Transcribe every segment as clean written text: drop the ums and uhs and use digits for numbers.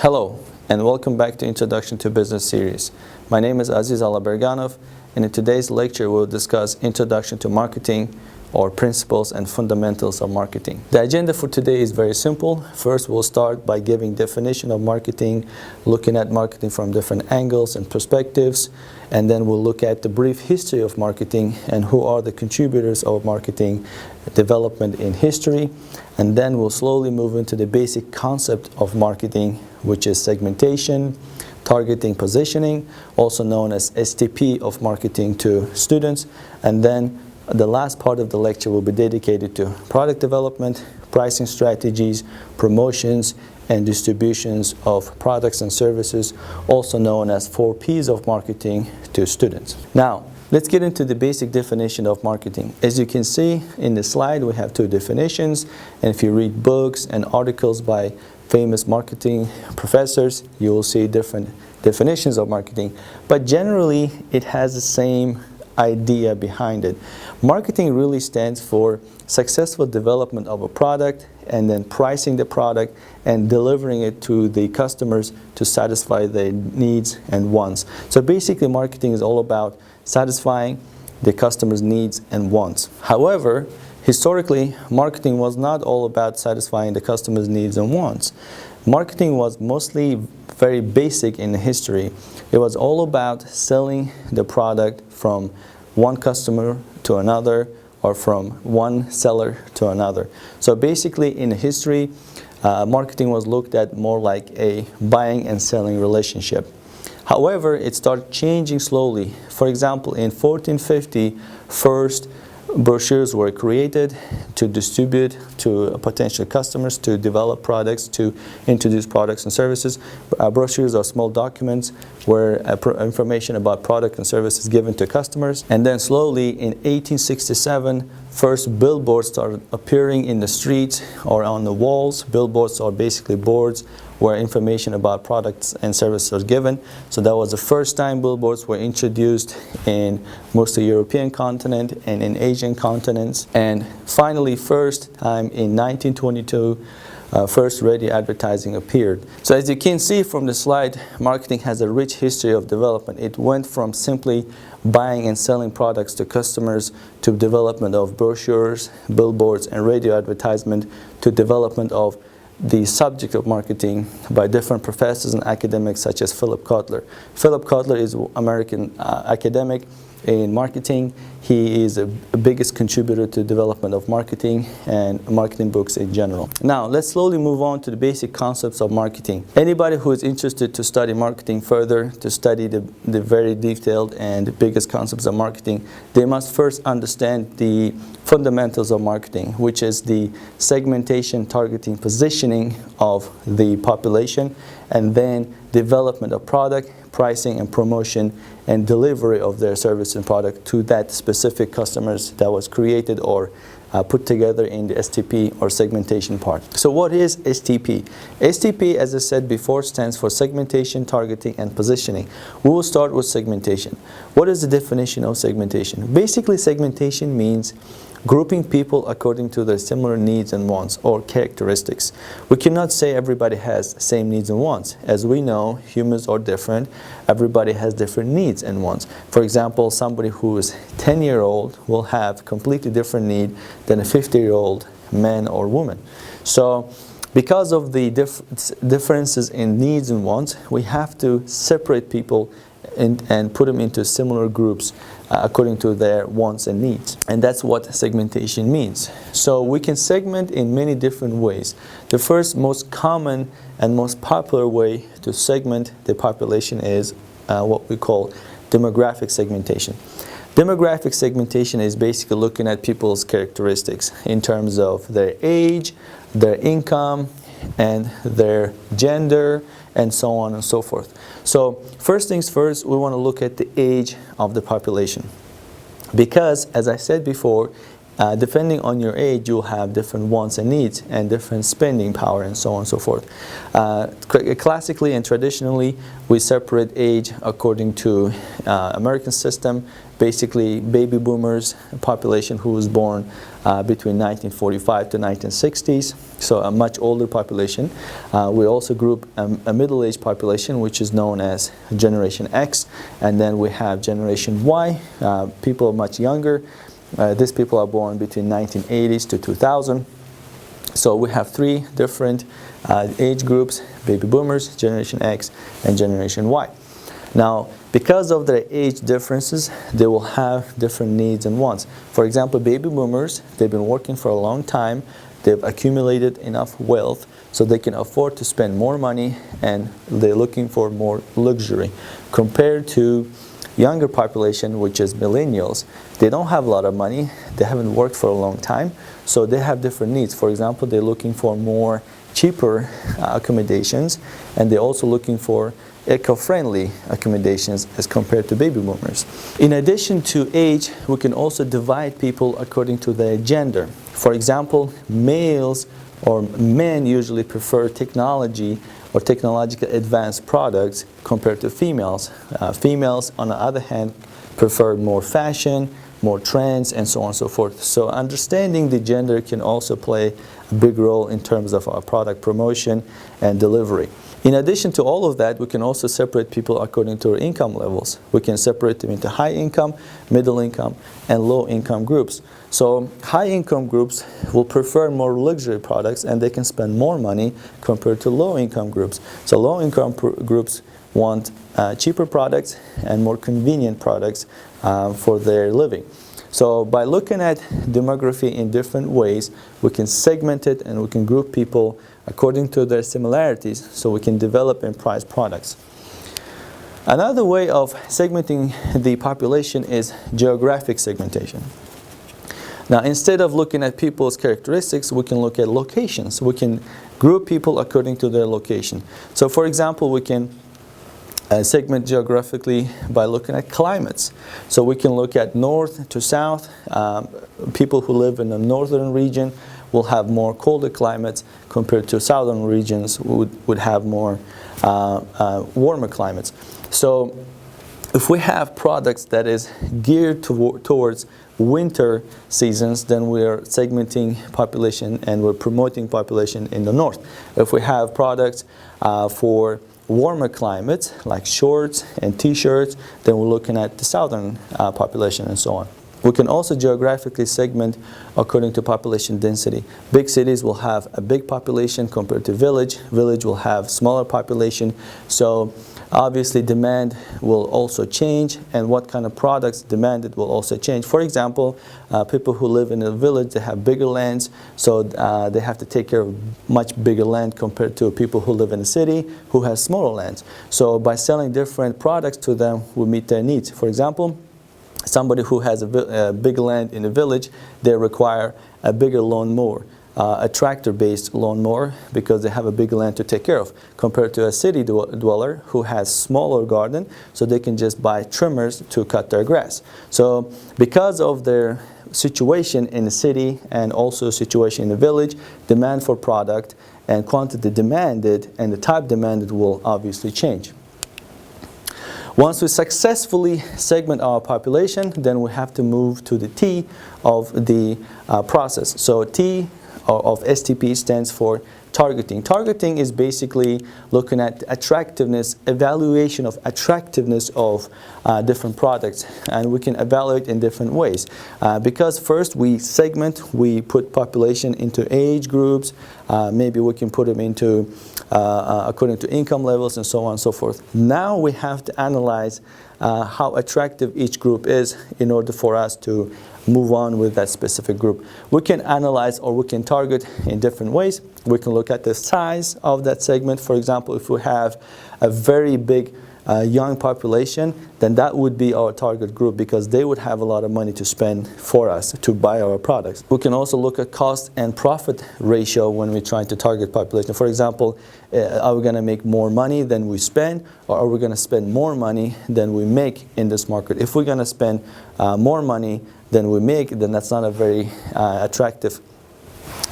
Hello, and welcome back to Introduction to Business series. My name is Aziz Allaberganov, and in today's lecture we'll discuss Introduction to Marketing, or Principles and Fundamentals of Marketing. The agenda for today is very simple. First, we'll start by giving definition of marketing, looking at marketing from different angles and perspectives, and then we'll look at the brief history of marketing and who are the contributors of marketing development in history, and then we'll slowly move into the basic concept of marketing, which is segmentation, targeting, positioning, also known as STP of marketing to students, and then the last part of the lecture will be dedicated to product development, pricing strategies, promotions, and distributions of products and services, also known as 4 Ps of marketing to students. Now, let's get into the basic definition of marketing. As you can see in the slide, we have 2 definitions, and if you read books and articles by famous marketing professors, you will see different definitions of marketing, but generally it has the same idea behind it. Marketing really stands for successful development of a product and then pricing the product and delivering it to the customers to satisfy their needs and wants. So basically marketing is all about satisfying the customer's needs and wants. However, historically, marketing was not all about satisfying the customer's needs and wants. Marketing was mostly very basic in history. It was all about selling the product from one customer to another or from one seller to another. So basically in history, marketing was looked at more like a buying and selling relationship. However, it started changing slowly. For example, in 1450, first brochures were created to distribute to potential customers, to develop products, to introduce products and services. Brochures are small documents where information about product and services given to customers. And then slowly in 1867, first billboards started appearing in the streets or on the walls. Billboards are basically boards where information about products and services was given. So that was the first time billboards were introduced in most of the European continent and in Asian continents. And finally, first time in 1922, first radio advertising appeared. So as you can see from the slide, marketing has a rich history of development. It went from simply buying and selling products to customers to development of brochures, billboards, and radio advertisement to development of the subject of marketing by different professors and academics such as Philip Kotler. Philip Kotler is an American academic in marketing. He is the biggest contributor to development of marketing and marketing books in general. Now, let's slowly move on to the basic concepts of marketing. Anybody who is interested to study marketing further, to study the very detailed and biggest concepts of marketing, they must first understand the fundamentals of marketing, which is the segmentation, targeting, positioning of the population, and then development of product, pricing and promotion, and delivery of their service and product to that specific customers that was created or put together in the STP or segmentation part. So what is STP? STP, as I said before, stands for segmentation, targeting, and positioning. We will start with segmentation. What is the definition of segmentation? Basically, segmentation means grouping people according to their similar needs and wants or characteristics. We cannot say everybody has the same needs and wants. As we know, humans are different. Everybody has different needs and wants. For example, somebody who is 10-year-old will have completely different need than a 50-year-old man or woman. So because of the differences in needs and wants, we have to separate people and put them into similar groups according to their wants and needs. And that's what segmentation means. So we can segment in many different ways. The first, most common and most popular way to segment the population is what we call demographic segmentation. Demographic segmentation is basically looking at people's characteristics in terms of their age, their income, and their gender, and so on and so forth. So first things first, we want to look at the age of the population. Because, as I said before, Depending on your age, you'll have different wants and needs and different spending power and so on and so forth. Classically and traditionally, we separate age according to American system. Basically, baby boomers, a population who was born between 1945 to 1960s, so a much older population. We also group a middle-aged population, which is known as Generation X, and then we have Generation Y, people much younger. These people are born between 1980s to 2000. So we have three different age groups: baby boomers, Generation X, and Generation Y. Now, because of their age differences, they will have different needs and wants. For example, baby boomers, they've been working for a long time, they've accumulated enough wealth so they can afford to spend more money, and they're looking for more luxury. Compared to younger population, which is millennials, they don't have a lot of money, they haven't worked for a long time, so they have different needs. For example, they're looking for more cheaper accommodations, and they're also looking for eco-friendly accommodations as compared to baby boomers. In addition to age, we can also divide people according to their gender. For example, males or men usually prefer technology or technologically advanced products compared to females. Females, on the other hand, prefer more fashion, more trends, and so on and so forth. So understanding the gender can also play a big role in terms of our product promotion and delivery. In addition to all of that, we can also separate people according to their income levels. We can separate them into high income, middle income, and low income groups. So high income groups will prefer more luxury products, and they can spend more money compared to low income groups. So low income groups want cheaper products and more convenient products for their living. So by looking at demography in different ways, we can segment it and we can group people according to their similarities, so we can develop and price products. Another way of segmenting the population is geographic segmentation. Now, instead of looking at people's characteristics, we can look at locations. We can group people according to their location. So for example, we can segment geographically by looking at climates. So we can look at north to south. People who live in the northern region will have more colder climates compared to southern regions would have more warmer climates. So if we have products that is geared towards winter seasons, then we are segmenting population and we're promoting population in the north. If we have products for warmer climates like shorts and t-shirts, then we're looking at the southern population and so on. We can also geographically segment according to population density. Big cities will have a big population compared to village. Village will have smaller population. So obviously demand will also change, and what kind of products demanded will also change. For example, people who live in a village, they have bigger lands, so they have to take care of much bigger land compared to people who live in a city who has smaller lands. So by selling different products to them, we meet their needs. For example, somebody who has a big land in a village, they require a bigger lawnmower, a tractor-based lawnmower, because they have a big land to take care of, compared to a city dweller who has smaller garden, so they can just buy trimmers to cut their grass. So because of their situation in the city and also situation in the village, demand for product and quantity demanded and the type demanded will obviously change. Once we successfully segment our population, then we have to move to the T of the process. So T of STP stands for targeting. Targeting is basically looking at attractiveness, evaluation of attractiveness of different products, and we can evaluate in different ways. Because first we segment, we put population into age groups, maybe we can put them into according to income levels and so on and so forth. Now we have to analyze how attractive each group is in order for us to move on with that specific group. We can analyze or we can target in different ways. We can look at the size of that segment. For example, if we have a very big young population, then that would be our target group, because they would have a lot of money to spend for us to buy our products. We can also look at cost and profit ratio when we're trying to target population. For example, are we going to make more money than we spend, or are we going to spend more money than we make in this market? If we're going to spend more money than we make, then that's not a very attractive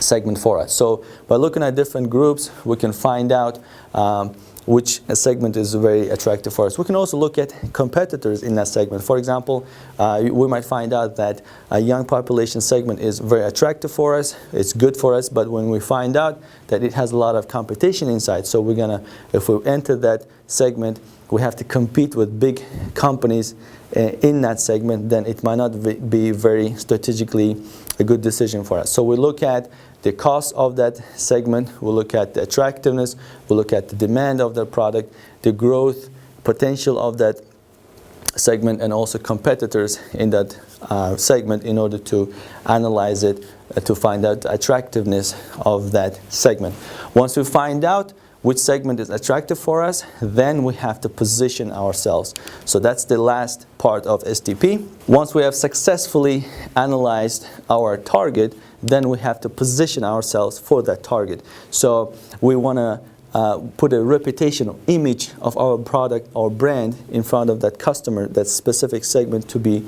segment for us. So by looking at different groups, we can find out which segment is very attractive for us. We can also look at competitors in that segment. For example, we might find out that a young population segment is very attractive for us, it's good for us, but when we find out that it has a lot of competition inside, so we're gonna, if we enter that segment, we have to compete with big companies in that segment, then it might not be very strategically a good decision for us. So we look at the cost of that segment, we'll look at the attractiveness, we'll look at the demand of the product, the growth potential of that segment, and also competitors in that segment in order to analyze it, to find out the attractiveness of that segment. Once we find out which segment is attractive for us, then we have to position ourselves. So that's the last part of STP. Once we have successfully analyzed our target, then we have to position ourselves for that target. So we want to put a reputation or image of our product or brand in front of that customer, that specific segment to be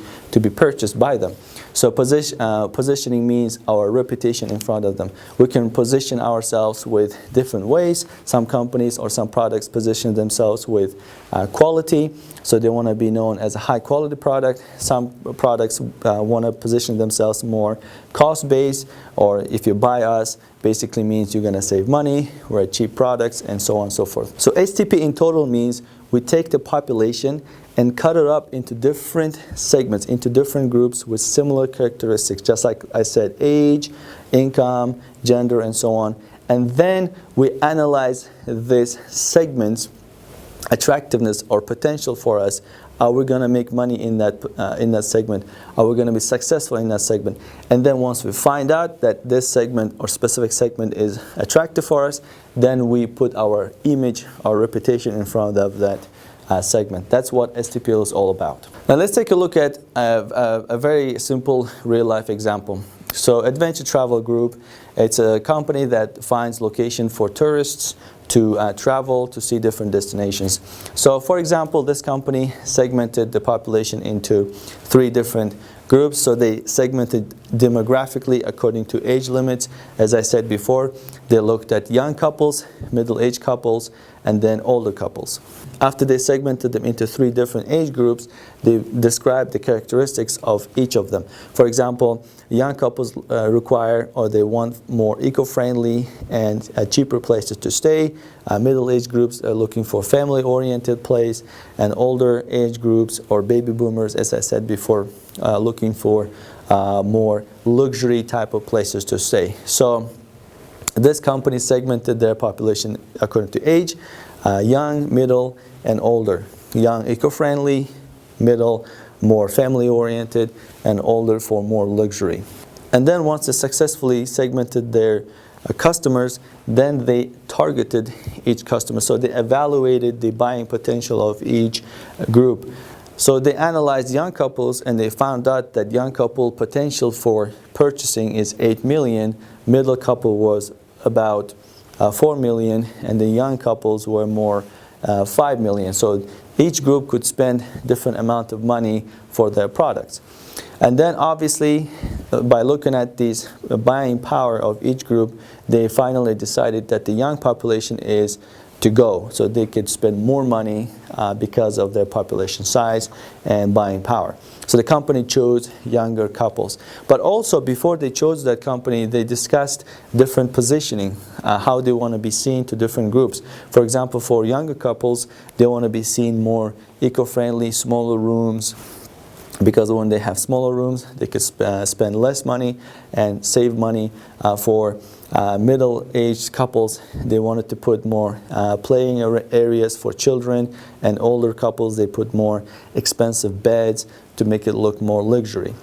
purchased by them. So positioning means our reputation in front of them. We can position ourselves with different ways. Some companies or some products position themselves with quality, so they want to be known as a high quality product. Some products want to position themselves more cost-based, or if you buy us, basically means you're going to save money, we're cheap products, and so on and so forth. So STP in total means we take the population and cut it up into different segments, into different groups with similar characteristics, just like I said, age, income, gender, and so on. And then we analyze these segments' attractiveness or potential for us. Are we going to make money in that segment? Are we going to be successful in that segment? And then once we find out that this segment or specific segment is attractive for us, then we put our image, our reputation in front of that segment. That's what STP is all about. Now let's take a look at a very simple real-life example. So Adventure Travel Group, it's a company that finds location for tourists to travel to see different destinations. So for example, this company segmented the population into 3 different groups. So they segmented demographically according to age limits. As I said before, they looked at young couples, middle-aged couples, and then older couples. After they segmented them into 3 different age groups, they described the characteristics of each of them. For example, young couples require, or they want, more eco-friendly and cheaper places to stay. Middle-aged groups are looking for family-oriented place, and older age groups or baby boomers, as I said before, looking for more luxury type of places to stay. So this company segmented their population according to age, young, middle, and older. Young, eco-friendly; middle, more family-oriented; and older for more luxury. And then once they successfully segmented their customers, then they targeted each customer. So they evaluated the buying potential of each group. So they analyzed young couples, and they found out that young couple potential for purchasing is 8 million. Middle couple was about 4 million, and the young couples were more 5 million. So each group could spend different amount of money for their products. And then obviously, by looking at this buying power of each group, they finally decided that the young population is to go. So they could spend more money because of their population size and buying power. So the company chose younger couples. But also, before they chose that company, they discussed different positioning, how they want to be seen to different groups. For example, for younger couples, they want to be seen more eco-friendly, smaller rooms, because when they have smaller rooms, they could spend less money and save money. For middle-aged couples, they wanted to put more playing areas for children, and older couples, they put more expensive beds to make it look more luxury.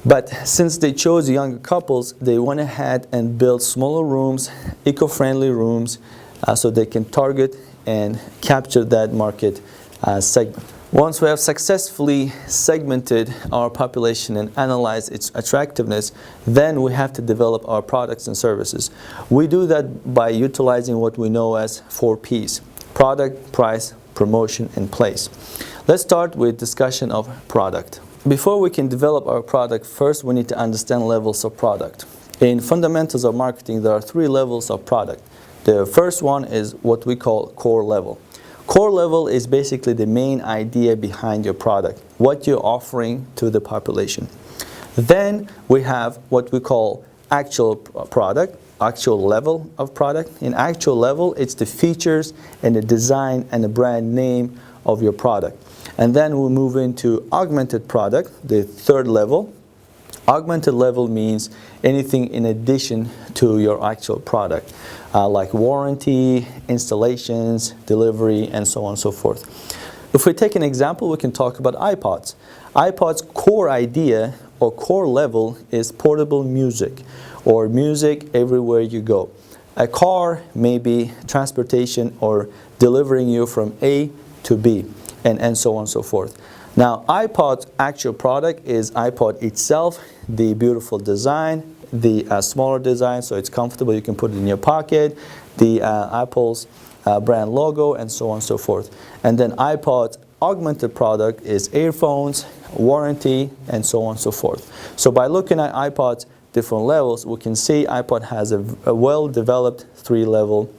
But since they chose younger couples, they went ahead and built smaller rooms, eco-friendly rooms, so they can target and capture that market segment. Once we have successfully segmented our population and analyzed its attractiveness, then we have to develop our products and services. We do that by utilizing what we know as 4 Ps: product, price, promotion, and place. Let's start with discussion of product. Before we can develop our product, first we need to understand levels of product. In fundamentals of marketing, there are 3 levels of product. The first one is what we call core level. Core level is basically the main idea behind your product, what you're offering to the population. Then we have what we call actual product, actual level of product. In actual level, it's the features and the design and the brand name of your product. And then we move into augmented product, the 3rd level. Augmented level means anything in addition to your actual product, like warranty, installations, delivery, and so on and so forth. If we take an example, we can talk about iPods. iPod's core idea or core level is portable music, or music everywhere you go. A car may be transportation or delivering you from A to B, and so on and so forth. Now, iPod's actual product is iPod itself, the beautiful design, the smaller design, so it's comfortable, you can put it in your pocket, the Apple's brand logo, and so on and so forth. And then iPod's augmented product is earphones, warranty, and so on and so forth. So by looking at iPod's different levels, we can see iPod has a well-developed 3-level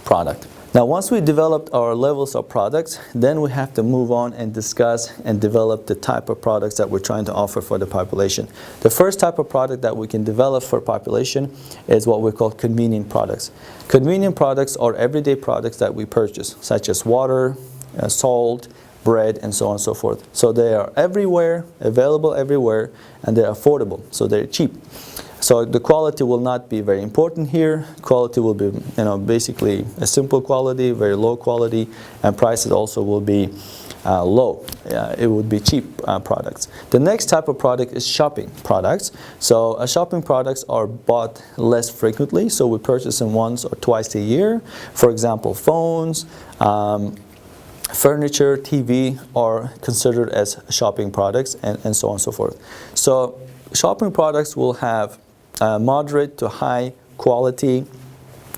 product. Now, once we developed our levels of products, then we have to move on and discuss and develop the type of products that we're trying to offer for the population. The first type of product that we can develop for population is what we call convenient products. Convenient products are everyday products that we purchase, such as water, salt, bread, and so on and so forth. So they are everywhere, available everywhere, and they're affordable, so they're cheap. So the quality will not be very important here. Quality will be, basically a simple quality, very low quality, and prices also will be low. It would be cheap products. The next type of product is shopping products. So shopping products are bought less frequently, so we purchase them once or twice a year. For example, phones, furniture, TV are considered as shopping products, and so on and so forth. So shopping products will have moderate to high quality.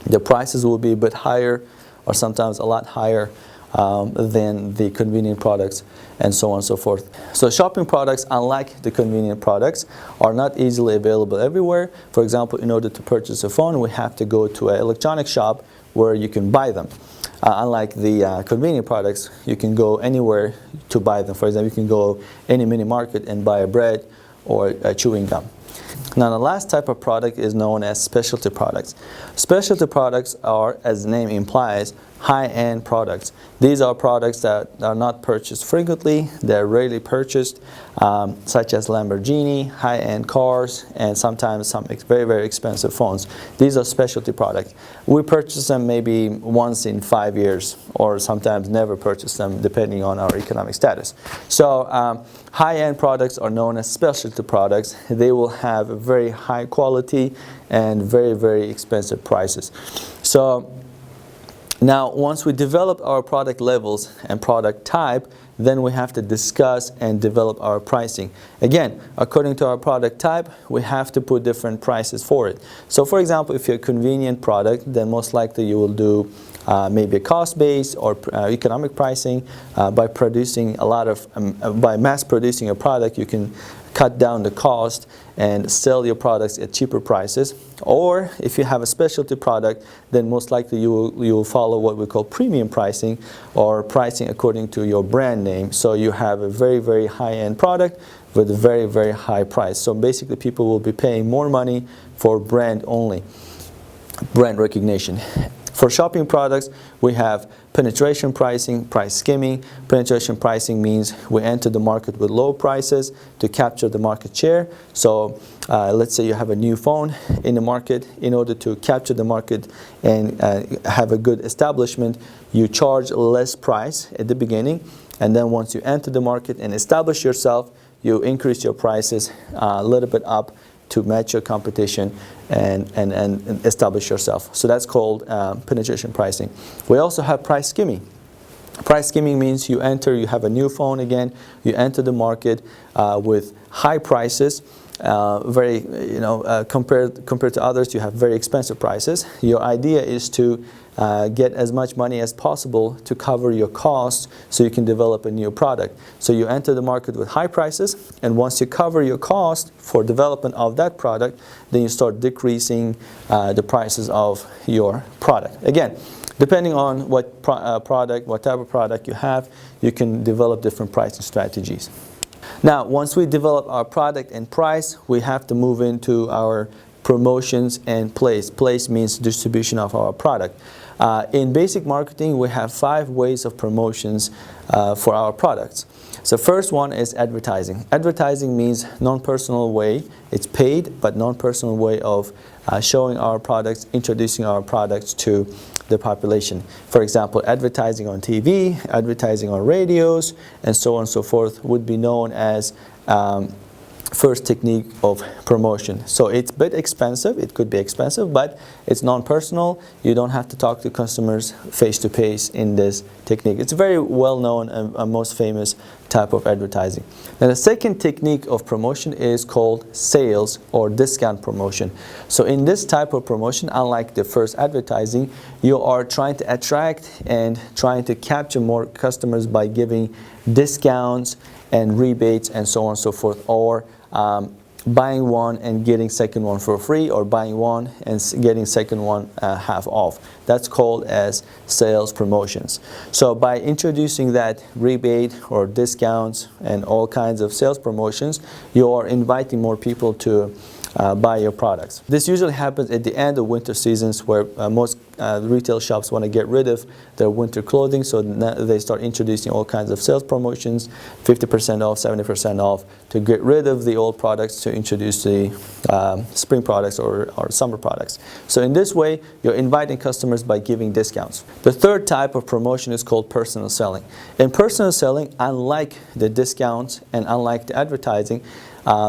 The prices will be a bit higher, or sometimes a lot higher than the convenient products, and so on and so forth. So shopping products, unlike the convenient products, are not easily available everywhere. For example, in order to purchase a phone, we have to go to an electronic shop where you can buy them. Unlike the convenient products, you can go anywhere to buy them. For example, you can go any mini market and buy a bread or a chewing gum. Now, the last type of product is known as specialty products. Specialty products are, as the name implies, high-end products. These are products that are not purchased frequently, they're rarely purchased, such as Lamborghini, high-end cars, and sometimes some very, very expensive phones. These are specialty products. We purchase them maybe once in 5 years, or sometimes never purchase them, depending on our economic status. So high-end products are known as specialty products. They will have a very high quality and very, very expensive prices. So now, once we develop our product levels and product type, then we have to discuss and develop our pricing. Again, according to our product type, we have to put different prices for it. So for example, if you're a convenient product, then most likely you will do maybe a cost-based or economic pricing. By producing by mass producing a product, you can cut down the cost and sell your products at cheaper prices. Or if you have a specialty product, then most likely you will follow what we call premium pricing, or pricing according to your brand name. So you have a very, very high-end product with a very, very high price. So basically people will be paying more money for brand only, brand recognition. For shopping products, we have penetration pricing, price skimming. Penetration pricing means we enter the market with low prices to capture the market share. So let's say you have a new phone in the market. In order to capture the market and have a good establishment, you charge less price at the beginning, and then once you enter the market and establish yourself, you increase your prices a little bit up to match your competition and establish yourself. So that's called penetration pricing. We also have price skimming. Price skimming means you have a new phone again, you enter the market with high prices, compared to others, you have very expensive prices. Your idea is to get as much money as possible to cover your costs so you can develop a new product. So you enter the market with high prices, and once you cover your cost for development of that product, then you start decreasing the prices of your product. Again, depending on what type of product you have, you can develop different pricing strategies. Now, once we develop our product and price, we have to move into our promotions and place. Place means distribution of our product. In basic marketing, we have 5 ways of promotions for our products. So first one is advertising. Advertising means non-personal way. It's paid, but non-personal way of showing our products, introducing our products to the population. For example, advertising on TV, advertising on radios, and so on and so forth would be known as first technique of promotion. So it's a bit expensive, it could be expensive, but it's non-personal. You don't have to talk to customers face-to-face in this technique. It's a very well-known and most famous type of advertising. Now the second technique of promotion is called sales or discount promotion. So in this type of promotion, unlike the first advertising, you are trying to attract and trying to capture more customers by giving discounts and rebates and so on and so forth, or buying one and getting second one for free, or buying one and getting second one half off. That's called as sales promotions. So by introducing that rebate or discounts and all kinds of sales promotions, you are inviting more people to buy your products. This usually happens at the end of winter seasons, where most retail shops want to get rid of their winter clothing, so they start introducing all kinds of sales promotions, 50% off, 70% off, to get rid of the old products to introduce the spring products or summer products. So in this way, you're inviting customers by giving discounts. The third type of promotion is called personal selling. In personal selling, unlike the discounts and unlike the advertising,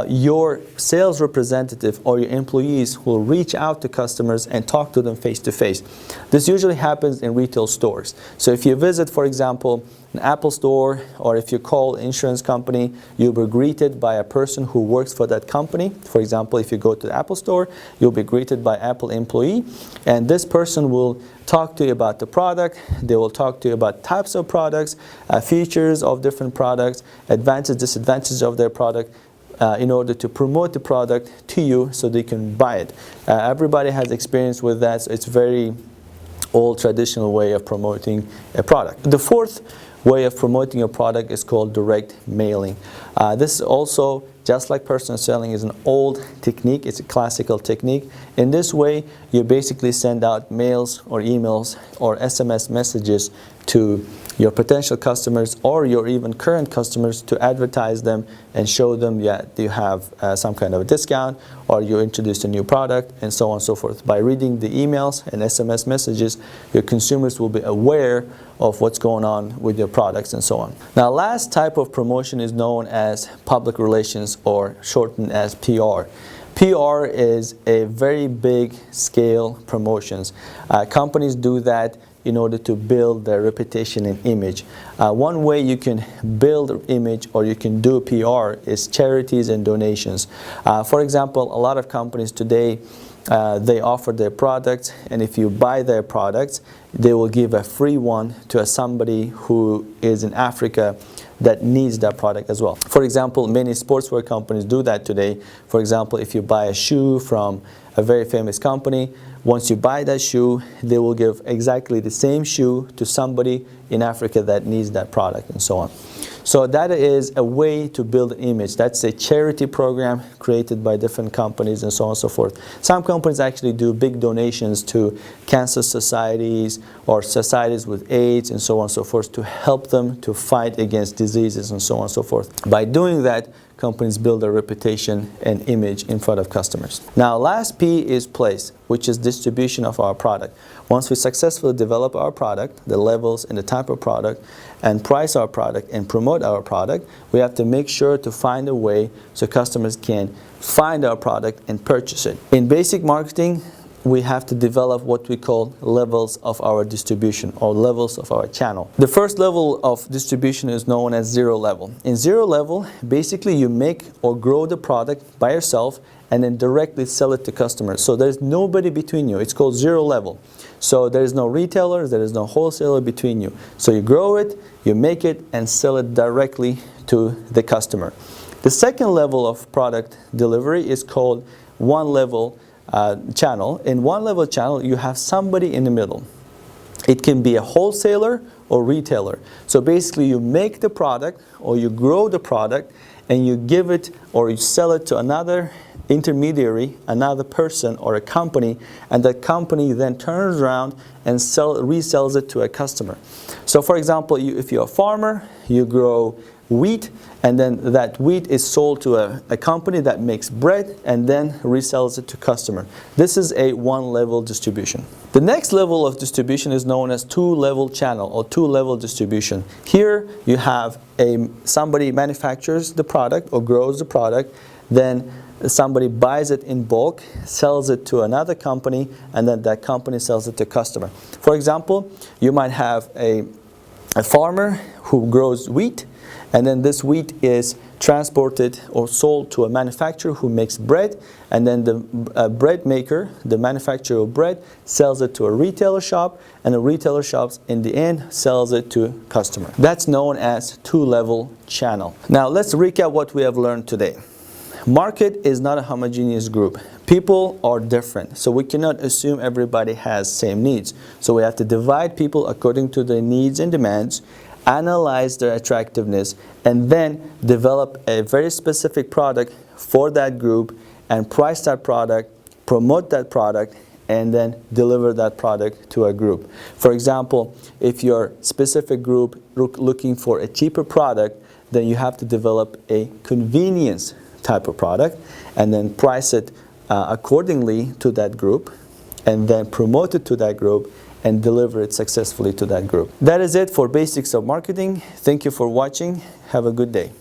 your sales representative or your employees will reach out to customers and talk to them face to face. This usually happens in retail stores. So if you visit, for example, an Apple store, or if you call an insurance company, you'll be greeted by a person who works for that company. For example, if you go to the Apple store, you'll be greeted by an Apple employee, and this person will talk to you about the product. They will talk to you about types of products, features of different products, advantages, disadvantages of their product, in order to promote the product to you so they can buy it. Everybody has experience with that, so it's very old traditional way of promoting a product. The fourth way of promoting a product is called direct mailing. This is also, just like personal selling, is an old technique. It's a classical technique. In this way, you basically send out mails or emails or SMS messages to your potential customers or your even current customers to advertise them and show them that you have some kind of a discount, or you introduced a new product, and so on and so forth. By reading the emails and SMS messages, your consumers will be aware of what's going on with your products and so on. Now, last type of promotion is known as public relations, or shortened as PR. PR is a very big scale promotions. Companies do that in order to build their reputation and image. One way you can build image, or you can do PR, is charities and donations. For example, a lot of companies today, they offer their products, and if you buy their products, they will give a free one to somebody who is in Africa that needs that product as well. For example, many sportswear companies do that today. For example, if you buy a shoe from a very famous company, once you buy that shoe, they will give exactly the same shoe to somebody in Africa that needs that product, and so on. So that is a way to build an image. That's a charity program created by different companies, and so on and so forth. Some companies actually do big donations to cancer societies or societies with AIDS, and so on and so forth, to help them to fight against diseases, and so on and so forth. By doing that, companies build a reputation and image in front of customers. Now, last P is place, which is distribution of our product. Once we successfully develop our product, the levels and the type of product, and price our product and promote our product, we have to make sure to find a way so customers can find our product and purchase it. In basic marketing, we have to develop what we call levels of our distribution or levels of our channel. The first level of distribution is known as zero level. In zero level, basically you make or grow the product by yourself and then directly sell it to customers. So there's nobody between you. It's called zero level. So there is no retailer, there is no wholesaler between you. So you grow it, you make it, and sell it directly to the customer. The second level of product delivery is called one level channel. In one level channel, you have somebody in the middle. It can be a wholesaler or retailer. So basically you make the product or you grow the product and you give it or you sell it to another intermediary, another person or a company, and that company then turns around and resells it to a customer. So for example, if you're a farmer, you grow wheat, and then that wheat is sold to a company that makes bread and then resells it to customer. This is a one-level distribution. The next level of distribution is known as two-level channel or two-level distribution. Here you have somebody manufactures the product or grows the product, then somebody buys it in bulk, sells it to another company, and then that company sells it to customer. For example, you might have a farmer who grows wheat, and then this wheat is transported or sold to a manufacturer who makes bread, and then the bread maker, the manufacturer of bread, sells it to a retailer shop, and the retailer shops in the end sells it to customer. That's known as two-level channel. Now let's recap what we have learned today. Market is not a homogeneous group. People are different, so we cannot assume everybody has same needs. So we have to divide people according to their needs and demands, analyze their attractiveness, and then develop a very specific product for that group and price that product, promote that product, and then deliver that product to a group. For example, if your specific group looking for a cheaper product, then you have to develop a convenience type of product and then price it accordingly to that group, and then promote it to that group and deliver it successfully to that group. That is it for Basics of Marketing. Thank you for watching. Have a good day.